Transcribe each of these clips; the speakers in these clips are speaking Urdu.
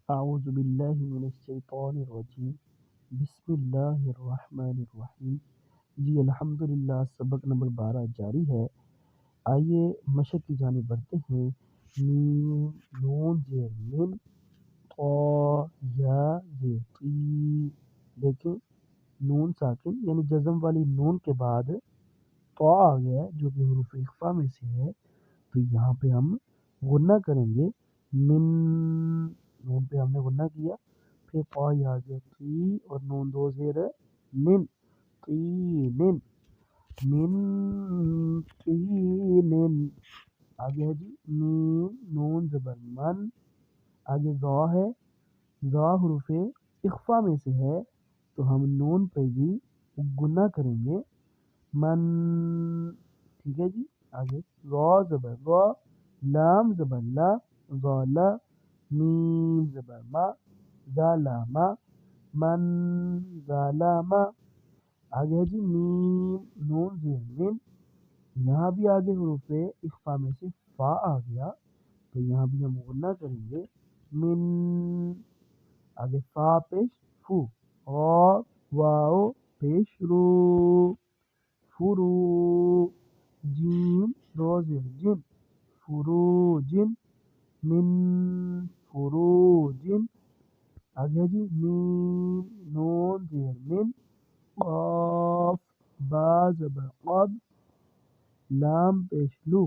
اعوذ باللہ من الشیطان الرجیم بسم اللہ الرحمن الرحیم۔ جی الحمدللہ، سبق نمبر 12 جاری ہے۔ آئیے مشق کی جانب بڑھتے ہیں۔ میم نون زیر من، طا یا زیر تی۔ دیکھیں نون ساکن یعنی جزم والی نون کے بعد طا آ گیا ہے جو کہ حروف اخفا میں سے ہے، تو یہاں پہ ہم غنہ کریں گے۔ من نون پہ ہم نے غنہ کیا، پھر طا یا زیر تی اور نون دو زیر نن، تینن، من تینن۔ آگے ہے جی میم نون زبر من، آگے ذا ہے، ذا حروف اخفا میں سے ہے تو ہم نون پہ بھی گنہ کریں گے، من۔ ٹھیک ہے جی، آگے را زبر را، لام زبر لا، ذالا، میم زبر ما، ظالما، من ظالما۔ آگے ہے جی میم نون زیر من، یہاں بھی آگے حروف اخفا میں سے فا آ گیا تو یہاں بھی ہم غنہ کریں گے، من۔ آگے فا پیش فو، غا واؤ پیش رو، فرو، جیم رو زیر جن، فروجن، من فروجن۔ آگے جی میم نون زیر من، قاف با زبر قب، لام پیش لو،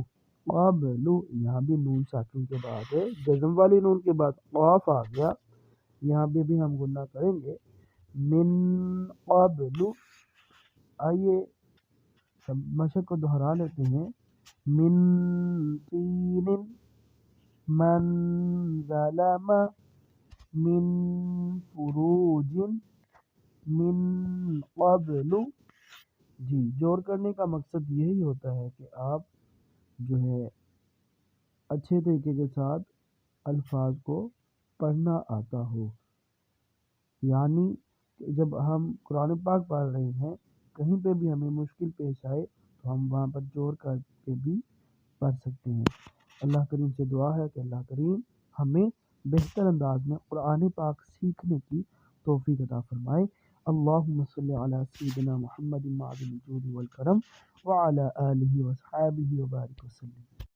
قبلو، یہاں بھی نون ساکن کے بعد ہے، جزم والی نون کے بعد قاف آ گیا، یہاں پہ بھی ہم غنہ کریں گے، من قبلو۔ آئیے سب مشق کو دہرا لیتے ہیں۔ من طین، من ظلم، من فروج، من قبل۔ جی جوڑ کرنے کا مقصد یہی ہوتا ہے کہ آپ جو ہے اچھے طریقے کے ساتھ الفاظ کو پڑھنا آتا ہو، یعنی کہ جب ہم قرآن پاک پڑھ رہے ہیں کہیں پہ بھی ہمیں مشکل پیش آئے تو ہم وہاں پر جوڑ کر کے بھی پڑھ سکتے ہیں۔ اللہ کریم سے دعا ہے کہ اللہ کریم ہمیں بہتر انداز میں قرآن پاک سیکھنے کی توفیق عطا فرمائے۔ اللہم صلی علی سیدنا محمد معدن الجود والکرم وعلی آلہ وصحابہ وبارک وسلم۔